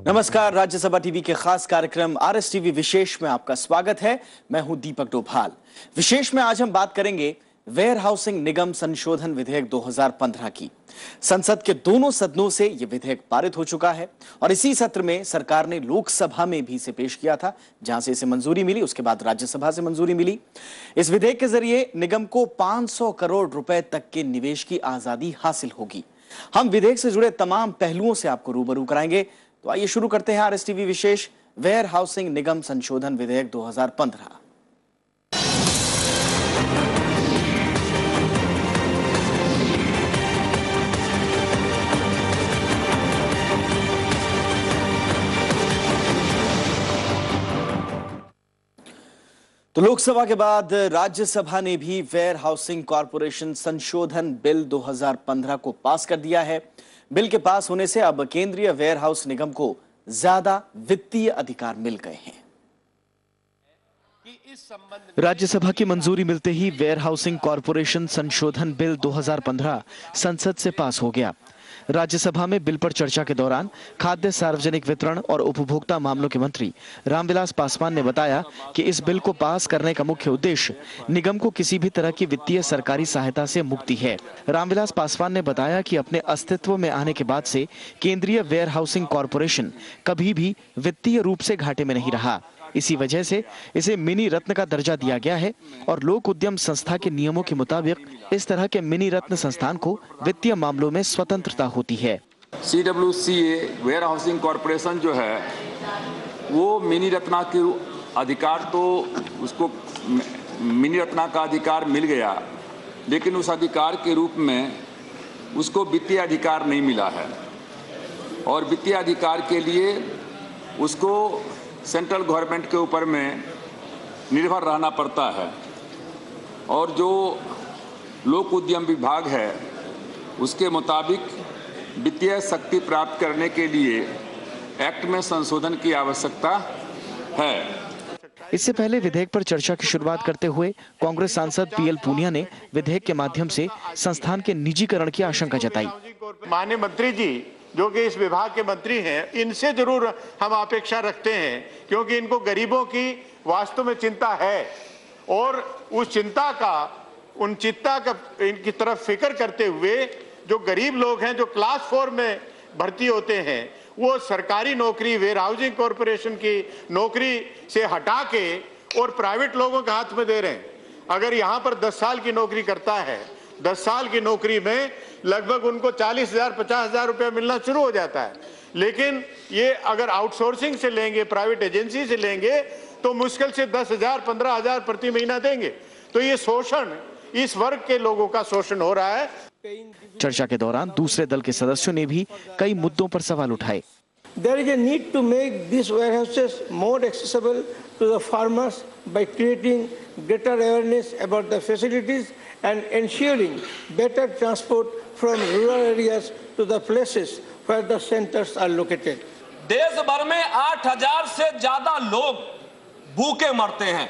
नमस्कार, राज्यसभा टीवी के खास कार्यक्रम आरएस टीवी विशेष में आपका स्वागत है। मैं हूं दीपक डोभाल। विशेष में आज हम बात करेंगे वेयर हाउसिंग निगम संशोधन विधेयक 2015 की। संसद के दोनों सदनों से यह विधेयक पारित हो चुका है और इसी सत्र में सरकार ने लोकसभा में भी इसे पेश किया था, जहां से इसे मंजूरी मिली। उसके बाद राज्यसभा से मंजूरी मिली। इस विधेयक के जरिए निगम को 500 करोड़ रुपए तक के निवेश की आजादी हासिल होगी। हम विधेयक से जुड़े तमाम पहलुओं से आपको रूबरू कराएंगे। तो आइए शुरू करते हैं आरएस टीवी विशेष वेयर हाउसिंग निगम संशोधन विधेयक 2015। तो लोकसभा के बाद राज्यसभा ने भी वेयर हाउसिंग कॉरपोरेशन संशोधन बिल 2015 को पास कर दिया है। बिल के पास होने से अब केंद्रीय वेयर हाउस निगम को ज्यादा वित्तीय अधिकार मिल गए हैं। राज्यसभा की मंजूरी मिलते ही वेयर हाउसिंग कॉरपोरेशन संशोधन बिल 2015 संसद से पास हो गया। राज्यसभा में बिल पर चर्चा के दौरान खाद्य सार्वजनिक वितरण और उपभोक्ता मामलों के मंत्री रामविलास पासवान ने बताया कि इस बिल को पास करने का मुख्य उद्देश्य निगम को किसी भी तरह की वित्तीय सरकारी सहायता से मुक्ति है। रामविलास पासवान ने बताया कि अपने अस्तित्व में आने के बाद से केंद्रीय वेयर हाउसिंग कॉरपोरेशन कभी भी वित्तीय रूप से घाटे में नहीं रहा। इसी वजह से इसे मिनी रत्न का दर्जा दिया गया है और लोक उद्यम संस्था के नियमों के मुताबिक इस तरह के मिनी रत्न संस्थान को वित्तीय मामलों में स्वतंत्रता होती है। CWCA वेयर हाउसिंग कॉरपोरेशन जो है वो मिनी रत्ना के अधिकार, तो उसको मिनी रत्ना का अधिकार मिल गया, लेकिन उस अधिकार के रूप में उसको वित्तीय अधिकार नहीं मिला है और वित्तीय अधिकार के लिए उसको सेंट्रल गवर्नमेंट के ऊपर में निर्भर रहना पड़ता है। और जो लोक उद्यम विभाग है उसके मुताबिक वित्तीय शक्ति प्राप्त करने के लिए एक्ट में संशोधन की आवश्यकता है। इससे पहले विधेयक पर चर्चा की शुरुआत करते हुए कांग्रेस सांसद पीएल पूनिया ने विधेयक के माध्यम से संस्थान के निजीकरण की आशंका जताई। माननीय मंत्री जी जो कि इस विभाग के मंत्री हैं, इनसे जरूर हम अपेक्षा रखते हैं, क्योंकि इनको गरीबों की वास्तव में चिंता है और उस चिंता का इनकी तरफ फिक्र करते हुए जो गरीब लोग हैं, जो क्लास 4 में भर्ती होते हैं, वो सरकारी नौकरी वेयर हाउसिंग कॉरपोरेशन की नौकरी से हटा के और प्राइवेट लोगों के हाथ में दे रहे हैं। अगर यहाँ पर 10 साल की नौकरी करता है, 10 साल की नौकरी में लगभग उनको 40,000 50,000 रुपया मिलना शुरू हो जाता है। लेकिन ये अगर आउटसोर्सिंग से लेंगे, प्राइवेट एजेंसी से लेंगे, तो मुश्किल से 10,000 15,000 प्रति महीना देंगे। तो ये शोषण, इस वर्ग के लोगों का शोषण हो रहा है। चर्चा के दौरान दूसरे दल के सदस्यों ने भी कई मुद्दों पर सवाल उठाए। There is a need to make these warehouses more accessible to the farmers by creating greater awareness about the facilities and ensuring better transport from rural areas to the places where the centers are located. देश भर में 8,000 से ज्यादा लोग भूखे मरते हैं।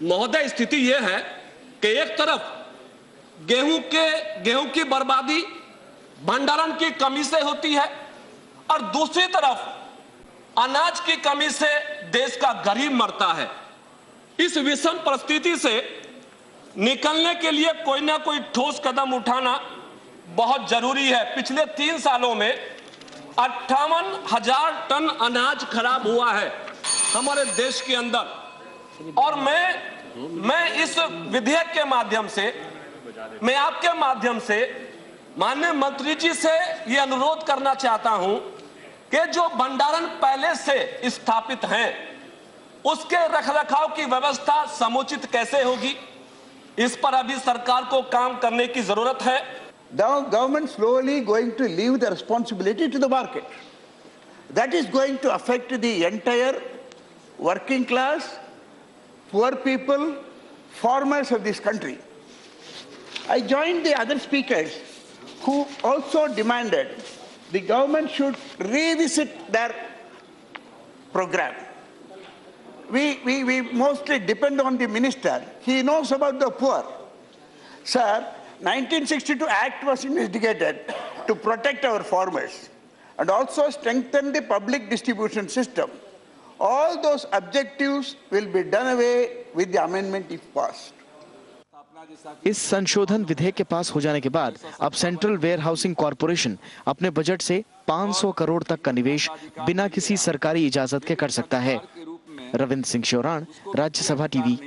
महोदय, स्थिति यह है कि एक तरफ गेहूं की बर्बादी भंडारण की कमी से होती है और दूसरी तरफ अनाज की कमी से देश का गरीब मरता है। इस विषम परिस्थिति से निकलने के लिए कोई ना कोई ठोस कदम उठाना बहुत जरूरी है। पिछले 3 सालों में 58,000 टन अनाज खराब हुआ है हमारे देश के अंदर। और मैं इस विधेयक के माध्यम से, मैं आपके माध्यम से माननीय मंत्री जी से यह अनुरोध करना चाहता हूं कि जो भंडारण पहले से स्थापित हैं उसके रखरखाव की व्यवस्था समुचित कैसे होगी, इस पर अभी सरकार को काम करने की जरूरत है। The government slowly going to leave the responsibility to the market. That is going to affect the entire working class, poor people, farmers of this country. I joined the other speakers who also demanded the government should revisit their program. We mostly depend on the minister. He knows about the poor. Sir, 1962 Act was investigated to protect our farmers. and also strengthen the public distribution system. All those objectives will be done away with the amendment if passed. इस संशोधन विधेयक के पास हो जाने के बाद अब central where housing corporation अपने बजट से 500 करोड़ तक का निवेश बिना किसी सरकारी इजाजत के कर सकता है। रविंद्र सिंह शोराण, राज्यसभा टीवी।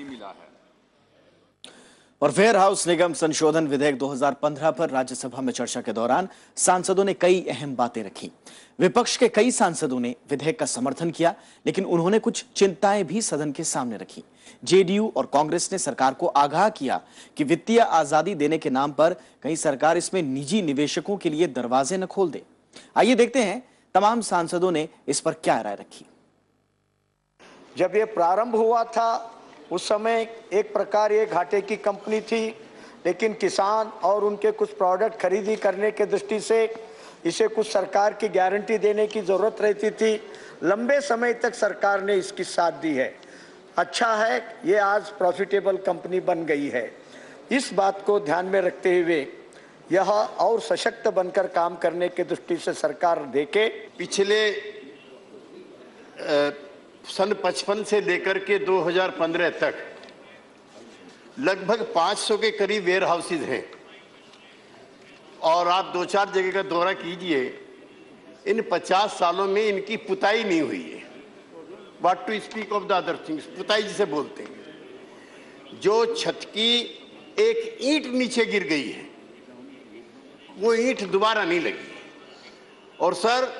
और वेयर हाउस निगम संशोधन विधेयक 2015 पर राज्यसभा में चर्चा के दौरान सांसदों ने कई अहम बातें रखी। विपक्ष के कई सांसदों ने विधेयक का समर्थन किया, लेकिन उन्होंने कुछ चिंताएं भी सदन के सामने रखी। जेडीयू और कांग्रेस ने सरकार को आगाह किया कि वित्तीय आजादी देने के नाम पर कहीं सरकार इसमें निजी निवेशकों के लिए दरवाजे न खोल दे। आइए देखते हैं तमाम सांसदों ने इस पर क्या राय रखी। जब ये प्रारंभ हुआ था उस समय एक प्रकार ये घाटे की कंपनी थी, लेकिन किसान और उनके कुछ प्रोडक्ट खरीदी करने के दृष्टि से इसे कुछ सरकार की गारंटी देने की जरूरत रहती थी। लंबे समय तक सरकार ने इसकी साथ दी है। अच्छा है ये आज प्रॉफिटेबल कंपनी बन गई है। इस बात को ध्यान में रखते हुए यह और सशक्त बनकर काम करने की दृष्टि से सरकार देखे। पिछले सन 55 से लेकर के 2015 तक लगभग 500 के करीब वेयर हाउसेज हैं और आप 2-4 जगह का दौरा कीजिए, इन 50 सालों में इनकी पुताई नहीं हुई है। What to speak of the other things, पुताई जिसे बोलते हैं। जो छत की एक ईंट नीचे गिर गई है वो ईंट दोबारा नहीं लगी। और सर,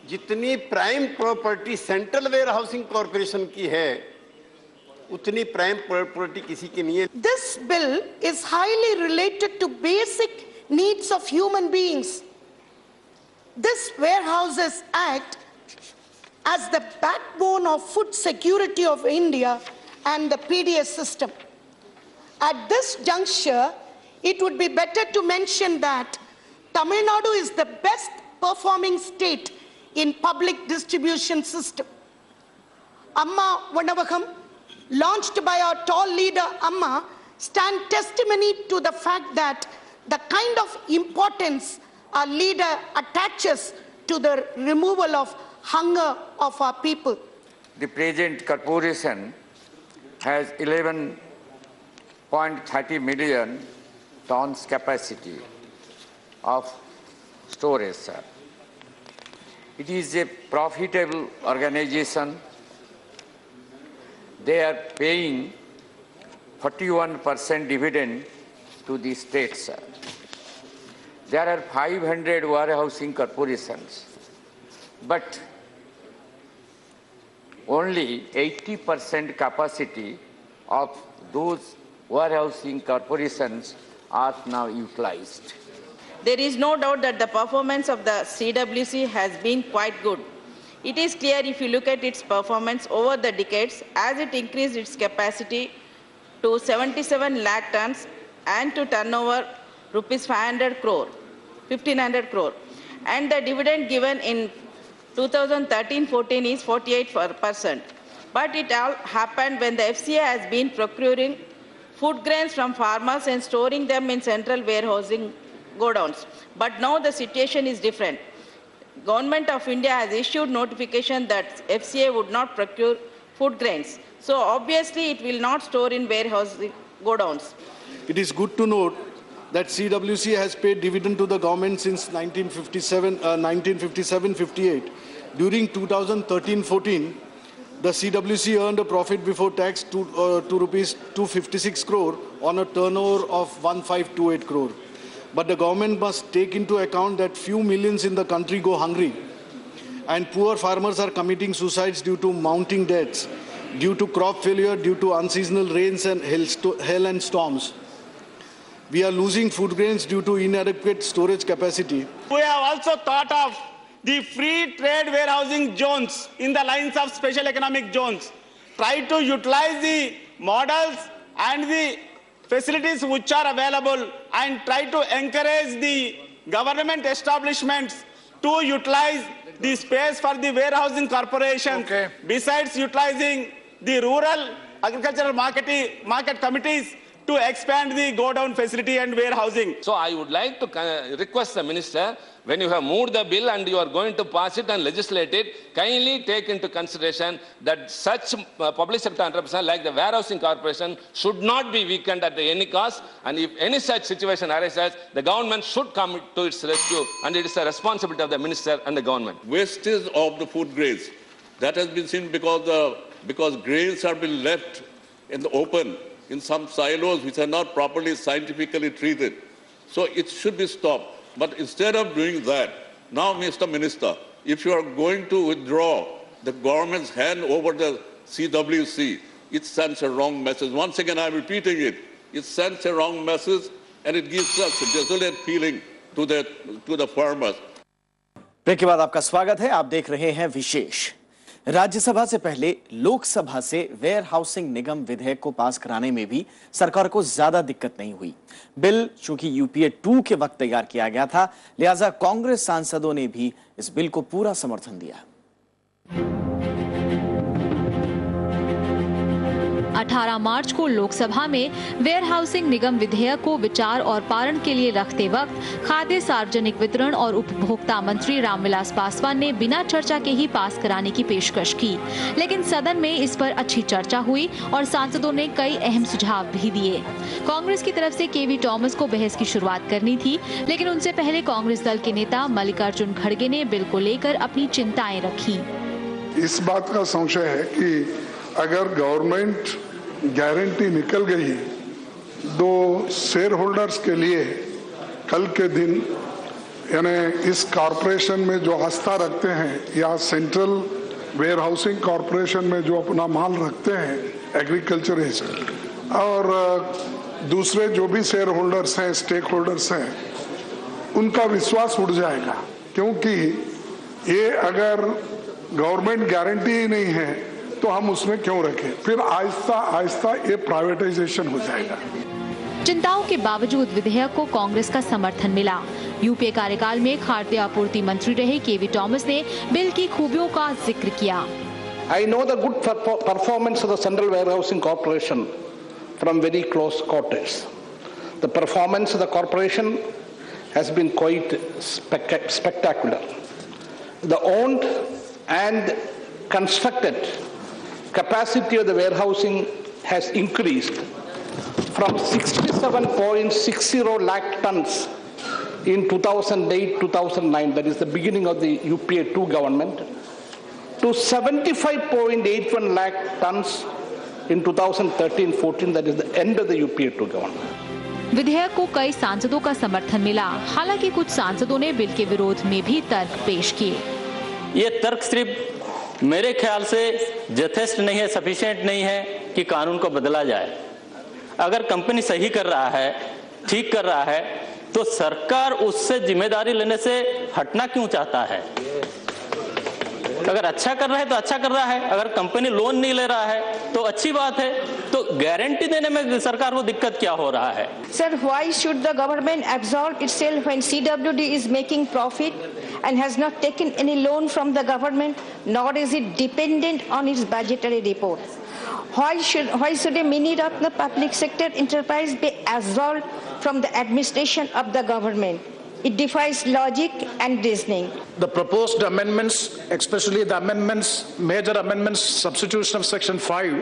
जितनी prime property central warehousing corporation की है उतनी प्राइम प्रॉपर्टी किसी की नहीं है। This bill is highly related to basic needs of human beings. This Warehouses Act as the backbone of food security of India and the PDS system. At this juncture, it would be better to mention that Tamil Nadu is the best performing state in public distribution system. Amma Vandavakam, launched by our tall leader Amma, stand testimony to the fact that the kind of importance our leader attaches to the removal of hunger of our people. The present corporation has 11.30 million tons capacity of storage, sir. It is a profitable organization. They are paying 41% dividend to the state, sir. There are 500 warehousing corporations, but only 80% capacity of those warehousing corporations are now utilized. There is no doubt that the performance of the CWC has been quite good. It is clear if you look at its performance over the decades, as it increased its capacity to 77 lakh tons and to turnover rupees 1500 crore. And the dividend given in 2013-14 is 48%. But it all happened when the FCA has been procuring food grains from farmers and storing them in central warehousing godowns. But now the situation is different. Government of India has issued notification that FCA would not procure food grains. So obviously it will not store in warehousing godowns. It is good to note that CWC has paid dividend to the government since 1957-58. During 2013-14, the CWC earned a profit before tax to rupees 256 crore on a turnover of 1528 crore. But the government must take into account that few millions in the country go hungry, and poor farmers are committing suicides due to mounting debts, due to crop failure, due to unseasonal rains and hail and storms. We are losing food grains due to inadequate storage capacity. We have also thought of the free trade warehousing zones in the lines of special economic zones. Try to utilize the models and the facilities which are available and try to encourage the government establishments to utilize the space for the warehousing corporations. Besides utilizing the rural agricultural market committees, to expand the go-down facility and warehousing. So I would like to request the minister, when you have moved the bill and you are going to pass it and legislate it, kindly take into consideration that such public sector enterprises like the warehousing corporation should not be weakened at any cost, and if any such situation arises, the government should come to its rescue, and it is the responsibility of the minister and the government. Wastage of the food grains, that has been seen because grains are being left in the open in some silos which are not properly scientifically treated. So it should be stopped. But instead of doing that, now, Mr. Minister, if you are going to withdraw the government's hand over the CWC, it sends a wrong message. Once again, I'm repeating it. It sends a wrong message, and it gives us a desolate feeling to the farmers. Break के बाद आपका स्वागत है। आप देख रहे हैं विशेष। राज्यसभा से पहले लोकसभा से वेयर हाउसिंग निगम विधेयक को पास कराने में भी सरकार को ज्यादा दिक्कत नहीं हुई। बिल चूंकि यूपीए 2 के वक्त तैयार किया गया था, लिहाजा कांग्रेस सांसदों ने भी इस बिल को पूरा समर्थन दिया। 18 मार्च को लोकसभा में वेयर हाउसिंग निगम विधेयक को विचार और पारण के लिए रखते वक्त खाद्य, सार्वजनिक वितरण और उपभोक्ता मंत्री रामविलास पासवान ने बिना चर्चा के ही पास कराने की पेशकश की, लेकिन सदन में इस पर अच्छी चर्चा हुई और सांसदों ने कई अहम सुझाव भी दिए। कांग्रेस की तरफ से केवी टॉमस को बहस की शुरुआत करनी थी, लेकिन उनसे पहले कांग्रेस दल के नेता मल्लिकार्जुन खड़गे ने बिल को लेकर अपनी चिंताएं रखी। इस बात का संशय है कि अगर गवर्नमेंट गारंटी निकल गई तो शेयर होल्डर्स के लिए कल के दिन यानी इस कॉरपोरेशन में जो आस्था रखते हैं या सेंट्रल वेयर हाउसिंग कॉरपोरेशन में जो अपना माल रखते हैं एग्रीकल्चरिस्ट और दूसरे जो भी शेयर होल्डर्स हैं, स्टेक होल्डर्स हैं, उनका विश्वास उड़ जाएगा। क्योंकि ये अगर गवर्नमेंट गारंटी ही नहीं है तो हम उसमें क्यों रखें, फिर आहिस्ता आहिस्ता ये प्राइवेटाइजेशन हो जाएगा। चिंताओं के बावजूद विधेयक को कांग्रेस का समर्थन मिला। यूपीए कार्यकाल में खाद्य आपूर्ति मंत्री रहे केवी टॉमस ने बिल की खूबियों का जिक्र किया। I know the good performance of the Central Warehousing Corporation from very close quarters. The performance of the corporation has been quite spectacular. The owned and constructed capacity of the warehousing has increased from 67.60 lakh tons in 2008-2009, that is the beginning of the UPA 2 government, to 75.81 lakh tons in 2013-14, that is the end of the UPA 2 government. विधेयक को कई सांसदों का समर्थन मिला, हालांकि कुछ सांसदों ने बिल के विरोध में भी तर्क पेश किए। ये तर्क सिर्फ मेरे ख्याल से यथेष्ट नहीं है, सफिशिएंट नहीं है कि कानून को बदला जाए। अगर कंपनी सही कर रहा है, ठीक कर रहा है, तो सरकार उससे जिम्मेदारी लेने से हटना क्यों चाहता है? अगर अच्छा कर रहा है तो अच्छा कर रहा है, अगर कंपनी लोन नहीं ले रहा है तो अच्छी बात है, तो गारंटी देने में सरकार को दिक्कत क्या हो रहा है? Sir, why should the government absorb itself when CWD is making profit and has not taken any loan from the government, nor is it dependent on its budgetary report? Why should a mini Ratna public sector enterprise be absolved from the administration of the government? It defies logic and reasoning. The proposed amendments, especially the amendments, major amendments, substitution of Section 5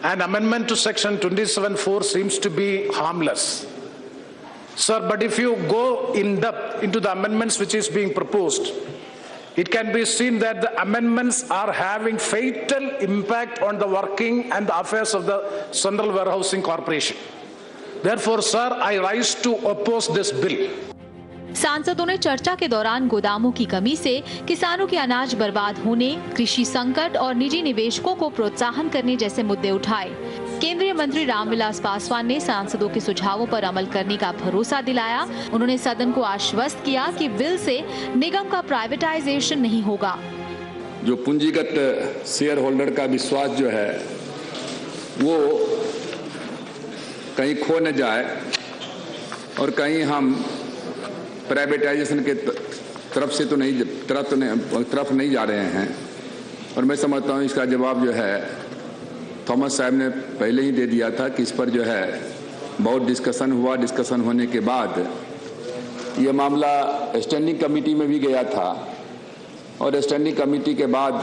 and amendment to Section 27(4) seems to be harmless. Sir, but if you go in depth into the amendments which is being proposed, it can be seen that the amendments are having fatal impact on the working and the affairs of the Central Warehousing Corporation. Therefore, sir, I rise to oppose this bill. सांसदों ने चर्चा के दौरान गोदामों की कमी से किसानों के अनाज बर्बाद होने, कृषि संकट और निजी निवेशकों को प्रोत्साहन करने जैसे मुद्दे उठाए। केंद्रीय मंत्री रामविलास पासवान ने सांसदों के सुझावों पर अमल करने का भरोसा दिलाया। उन्होंने सदन को आश्वस्त किया कि बिल से निगम का प्राइवेटाइजेशन नहीं होगा। जो पूंजीगत शेयर होल्डर का विश्वास जो है वो कहीं खो न जाए और कहीं हम प्राइवेटाइजेशन के तरफ नहीं जा रहे हैं। और मैं समझता हूँ इसका जवाब जो है थॉमस साहब ने पहले ही दे दिया था कि इस पर जो है बहुत डिस्कशन हुआ। डिस्कशन होने के बाद ये मामला स्टैंडिंग कमेटी में भी गया था और स्टैंडिंग कमेटी के बाद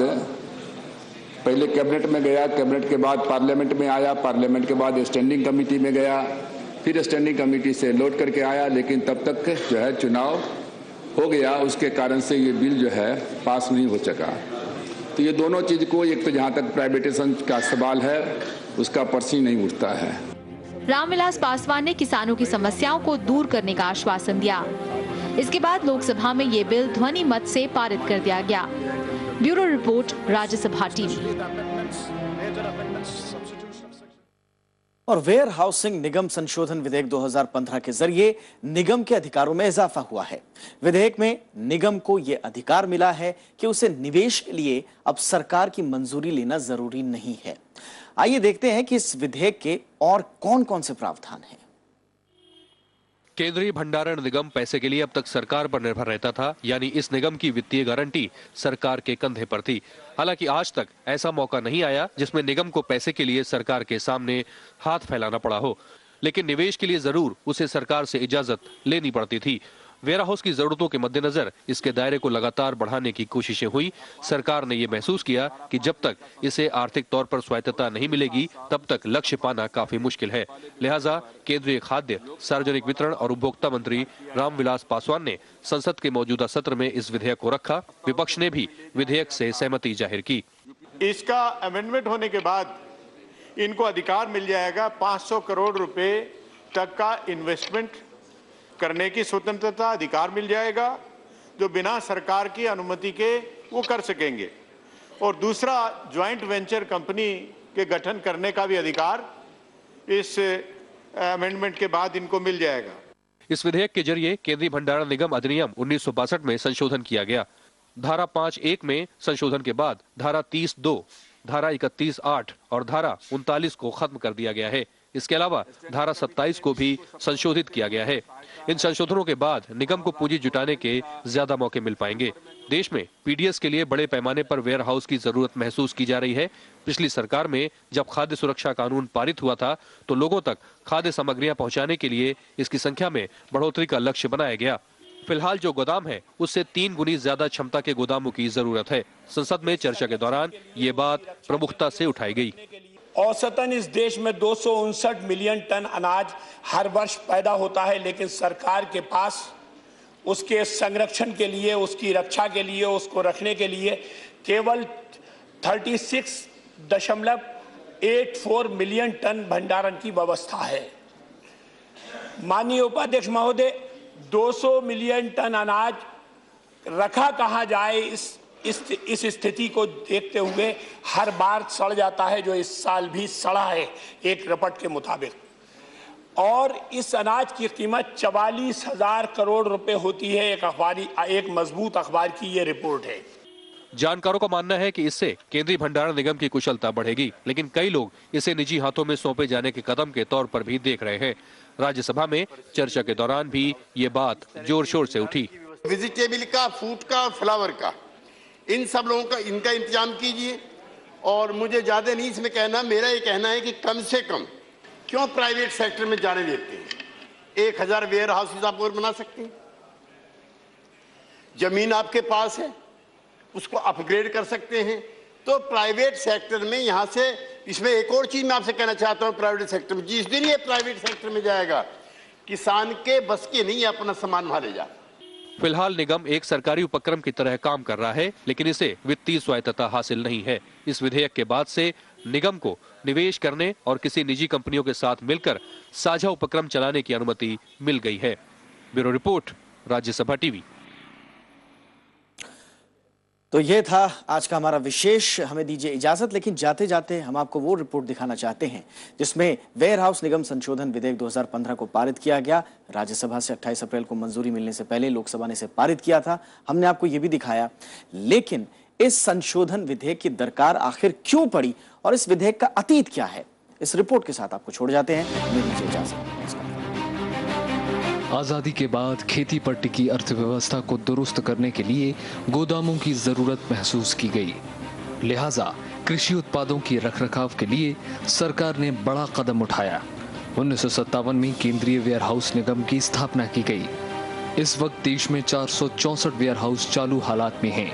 पहले कैबिनेट में गया, कैबिनेट के बाद पार्लियामेंट में आया, पार्लियामेंट के बाद स्टैंडिंग कमेटी में गया, फिर स्टैंडिंग कमेटी से लौट करके आया, लेकिन तब तक जो है चुनाव हो गया। उसके कारण से ये बिल जो है पास नहीं हो सका। तो ये दोनों चीज़ को, एक तो जहाँ तक प्राइवेटाइजेशन का सवाल है उसका पर्ची नहीं उठता है। रामविलास पासवान ने किसानों की समस्याओं को दूर करने का आश्वासन दिया। इसके बाद लोकसभा में ये बिल ध्वनि मत से पारित कर दिया गया। Bureau report, Rajya Sabha TV. और वेयर हाउसिंग निगम संशोधन विधेयक 2015 के जरिए निगम के अधिकारों में इजाफा हुआ है। विधेयक में निगम को यह अधिकार मिला है कि उसे निवेश के लिए अब सरकार की मंजूरी लेना जरूरी नहीं है। आइए देखते हैं कि इस विधेयक के और कौन-कौन से प्रावधान हैं। केंद्रीय भंडारण निगम पैसे के लिए अब तक सरकार पर निर्भर रहता था, यानी इस निगम की वित्तीय गारंटी सरकार के कंधे पर थी। हालांकि आज तक ऐसा मौका नहीं आया जिसमें निगम को पैसे के लिए सरकार के सामने हाथ फैलाना पड़ा हो, लेकिन निवेश के लिए जरूर उसे सरकार से इजाजत लेनी पड़ती थी। वेयर हाउस की जरूरतों के मद्देनजर इसके दायरे को लगातार बढ़ाने की कोशिशें हुई। सरकार ने यह महसूस किया कि जब तक इसे आर्थिक तौर पर स्वायत्तता नहीं मिलेगी तब तक लक्ष्य पाना काफी मुश्किल है। लिहाजा केंद्रीय खाद्य, सार्वजनिक वितरण और उपभोक्ता मंत्री रामविलास पासवान ने संसद के मौजूदा सत्र में इस विधेयक को रखा। विपक्ष ने भी विधेयक से सहमति जाहिर की। इसका अमेंडमेंट होने के बाद इनको अधिकार मिल जाएगा 500 करोड़ रुपए तक का इन्वेस्टमेंट करने की स्वतंत्रता, अधिकार मिल जाएगा जो बिना सरकार की अनुमति के वो कर सकेंगे। और दूसरा, ज्वाइंट वेंचर कंपनी के गठन करने का भी अधिकार इस अमेंडमेंट के बाद इनको मिल जाएगा। इस विधेयक के जरिए केंद्रीय भंडारण निगम अधिनियम 1962 में संशोधन किया गया। धारा 5(1) में संशोधन के बाद धारा 30(2), धारा 31(8) और धारा 39 को खत्म कर दिया गया है। इसके अलावा धारा 27 को भी संशोधित किया गया है। इन संशोधनों के बाद निगम को पूंजी जुटाने के ज्यादा मौके मिल पाएंगे। देश में पीडीएस के लिए बड़े पैमाने पर वेयर हाउस की जरूरत महसूस की जा रही है। पिछली सरकार में जब खाद्य सुरक्षा कानून पारित हुआ था तो लोगों तक खाद्य सामग्रियां पहुंचाने के लिए इसकी संख्या में बढ़ोतरी का लक्ष्य बनाया गया। फिलहाल जो गोदाम है उससे 3 गुनी ज्यादा क्षमता के गोदामों की जरूरत है। संसद में चर्चा के दौरान ये बात प्रमुखता से उठाई गई। औसतन इस देश में 259 मिलियन टन अनाज हर वर्ष पैदा होता है, लेकिन सरकार के पास उसके संरक्षण के लिए, उसकी रक्षा के लिए, उसको रखने के लिए केवल 36.84 मिलियन टन भंडारण की व्यवस्था है। माननीय उपाध्यक्ष महोदय, 200 मिलियन टन अनाज रखा कहाँ जाए, इस स्थिति को देखते हुए हर बार सड़ जाता है, जो इस साल भी सड़ा है एक रिपोर्ट के मुताबिक। और इस अनाज की कीमत 44,000 करोड़ रुपए होती है। एक मजबूत अखबार की ये रिपोर्ट है। जानकारों का मानना है कि इससे केंद्रीय भंडारण निगम की कुशलता बढ़ेगी, लेकिन कई लोग इसे निजी हाथों में सौंपे जाने के कदम के तौर पर भी देख रहे हैं। राज्यसभा में चर्चा के दौरान भी ये बात जोर शोर से उठी। वेजिटेबल का, फ्रूट का, फ्लावर का, इन सब लोगों का इनका इंतजाम कीजिए। और मुझे ज्यादा नहीं इसमें कहना, मेरा ये कहना है कि कम से कम क्यों प्राइवेट सेक्टर में जाने देते हैं। 1000 वेयर हाउसेज आप और बना सकते हैं। जमीन आपके पास है, उसको अपग्रेड कर सकते हैं। तो प्राइवेट सेक्टर में यहां से, इसमें एक और चीज मैं आपसे कहना चाहता हूं, प्राइवेट सेक्टर में जिस दिन ये प्राइवेट सेक्टर में जाएगा, किसान के बस के नहीं अपना सामान वहां ले जा। फिलहाल निगम एक सरकारी उपक्रम की तरह काम कर रहा है, लेकिन इसे वित्तीय स्वायत्तता हासिल नहीं है। इस विधेयक के बाद से निगम को निवेश करने और किसी निजी कंपनियों के साथ मिलकर साझा उपक्रम चलाने की अनुमति मिल गई है। Bureau report, Rajya Sabha TV. तो ये था आज का हमारा विशेष। हमें दीजिए इजाजत, लेकिन जाते जाते हम आपको वो रिपोर्ट दिखाना चाहते हैं जिसमें वेयर हाउस निगम संशोधन विधेयक 2015 को पारित किया गया। राज्यसभा से 28 अप्रैल को मंजूरी मिलने से पहले लोकसभा ने इसे पारित किया था। हमने आपको ये भी दिखाया, लेकिन इस संशोधन विधेयक की दरकार आखिर क्यों पड़ी और इस विधेयक का अतीत क्या है, इस रिपोर्ट के साथ आपको छोड़ जाते हैं। हमें दीजिए इजाजत। आज़ादी के बाद खेती पर टिकी अर्थव्यवस्था को दुरुस्त करने के लिए गोदामों की जरूरत महसूस की गई। लिहाजा कृषि उत्पादों की रखरखाव के लिए सरकार ने बड़ा कदम उठाया। 1957 में केंद्रीय वेयरहाउस निगम की स्थापना की गई। इस वक्त देश में 464 वेयरहाउस चालू हालात में हैं,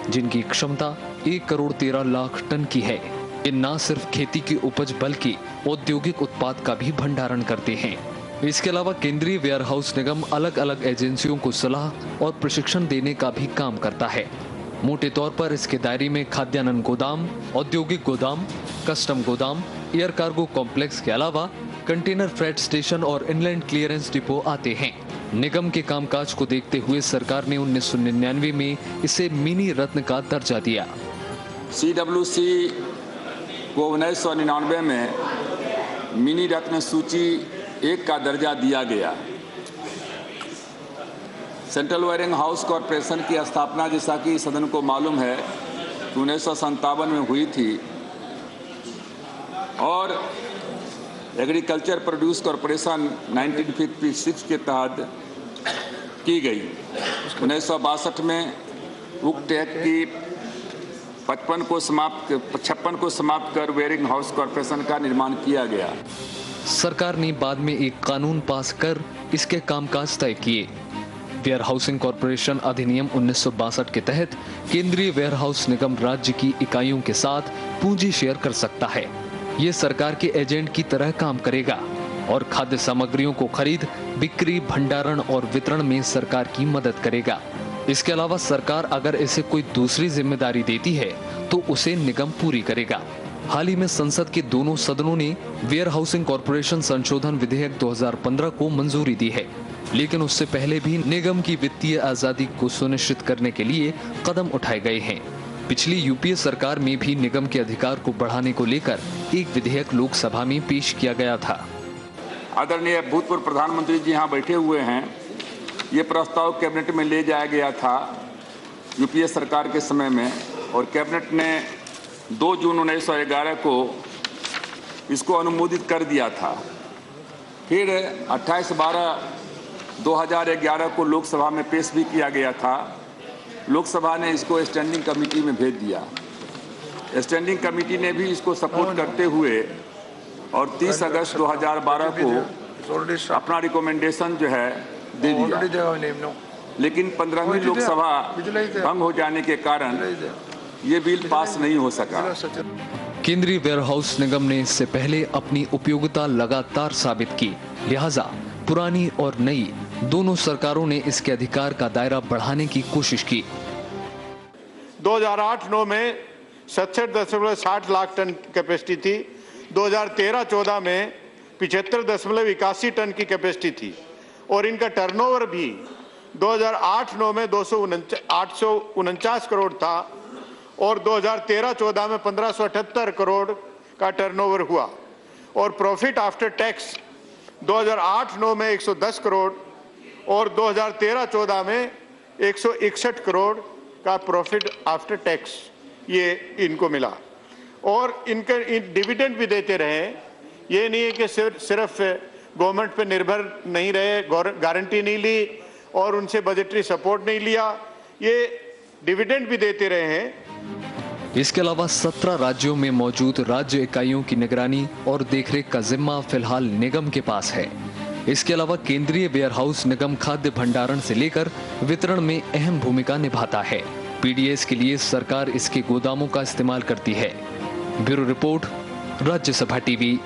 जिनकी क्षमता 1 करोड़ 13 लाख टन की है। ये न सिर्फ खेती की उपज बल्कि औद्योगिक उत्पाद का भी भंडारण करते हैं। इसके अलावा केंद्रीय वेयरहाउस निगम अलग अलग एजेंसियों को सलाह और प्रशिक्षण देने का भी काम करता है। मोटे तौर पर इसके दायरे में खाद्यान्न गोदाम, औद्योगिक गोदाम, कस्टम गोदाम, एयर कार्गो कॉम्प्लेक्स के अलावा कंटेनर फ्रेट स्टेशन और इनलैंड क्लियरेंस डिपो आते हैं। निगम के कामकाज को देखते हुए सरकार ने 1999 में इसे मिनी रत्न का दर्जा दिया। CWC को 1999 में मिनी रत्न सूची 1 का दर्जा दिया गया। सेंट्रल वेयरिंग हाउस कॉरपोरेशन की स्थापना, जैसा कि सदन को मालूम है, 1957 में हुई थी और एग्रीकल्चर प्रोड्यूस कॉरपोरेशन 1956 के तहत की गई। 1962 में उक्त एक्ट की 56 को समाप्त कर वेयरिंग हाउस कॉरपोरेशन का निर्माण किया गया। सरकार ने बाद में एक कानून पास कर इसके कामकाज तय किए। वेयर हाउसिंग कॉरपोरेशन अधिनियम 1962 के तहत केंद्रीय वेयर हाउस निगम राज्य की इकाइयों के साथ पूंजी शेयर कर सकता है। ये सरकार के एजेंट की तरह काम करेगा और खाद्य सामग्रियों को खरीद, बिक्री, भंडारण और वितरण में सरकार की मदद करेगा। इसके अलावा सरकार अगर इसे कोई दूसरी जिम्मेदारी देती है तो उसे निगम पूरी करेगा। हाल ही में संसद के दोनों सदनों ने वेयर हाउसिंग कॉरपोरेशन संशोधन विधेयक 2015 को मंजूरी दी है, लेकिन उससे पहले भी निगम की वित्तीय आजादी को सुनिश्चित करने के लिए कदम उठाए गए हैं। पिछली यूपीए सरकार में भी निगम के अधिकार को बढ़ाने को लेकर एक विधेयक लोकसभा में पेश किया गया था। आदरणीय भूतपूर्व प्रधानमंत्री जी यहाँ बैठे हुए हैं। ये प्रस्ताव कैबिनेट में ले जाया गया था यूपीए सरकार के समय में और कैबिनेट ने 2 जून 1911 को इसको अनुमोदित कर दिया था। फिर 28/12/2011 को लोकसभा में पेश भी किया गया था। लोकसभा ने इसको स्टैंडिंग कमेटी में भेज दिया। स्टैंडिंग कमेटी ने भी इसको सपोर्ट करते हुए और 30 अगस्त 2012 को अपना रिकमेंडेशन जो है दे दिया, लेकिन 15वीं लोकसभा भंग हो जाने के कारण ये बिल पास नहीं हो सका। केंद्रीय वेयर हाउस निगम ने इससे पहले अपनी उपयोगिता लगातार साबित की, लिहाजा पुरानी और नई दोनों सरकारों ने इसके अधिकार का दायरा बढ़ाने की कोशिश की। 2008-9 में 67.60 लाख टन कैपेसिटी थी। 2013-14 में 75.81 टन की कैपेसिटी थी और इनका टर्नओवर भी 2008-9 में 849 करोड़ था और 2013-14 में 1578 करोड़ का टर्नओवर हुआ और प्रॉफिट आफ्टर टैक्स 2008-9 में 110 करोड़ और 2013-14 में 161 करोड़ का प्रॉफिट आफ्टर टैक्स ये इनको मिला और इनके डिविडेंड भी देते रहे। ये नहीं है कि सिर्फ गवर्नमेंट पे निर्भर नहीं रहे, गारंटी नहीं ली और उनसे बजटरी सपोर्ट नहीं लिया, ये डिविडेंड भी देते रहे हैं। इसके अलावा 17 राज्यों में मौजूद राज्य इकाइयों की निगरानी और देखरेख का जिम्मा फिलहाल निगम के पास है। इसके अलावा केंद्रीय वेयर हाउस निगम खाद्य भंडारण से लेकर वितरण में अहम भूमिका निभाता है। पीडीएस के लिए सरकार इसके गोदामों का इस्तेमाल करती है। Bureau report, Rajya Sabha TV.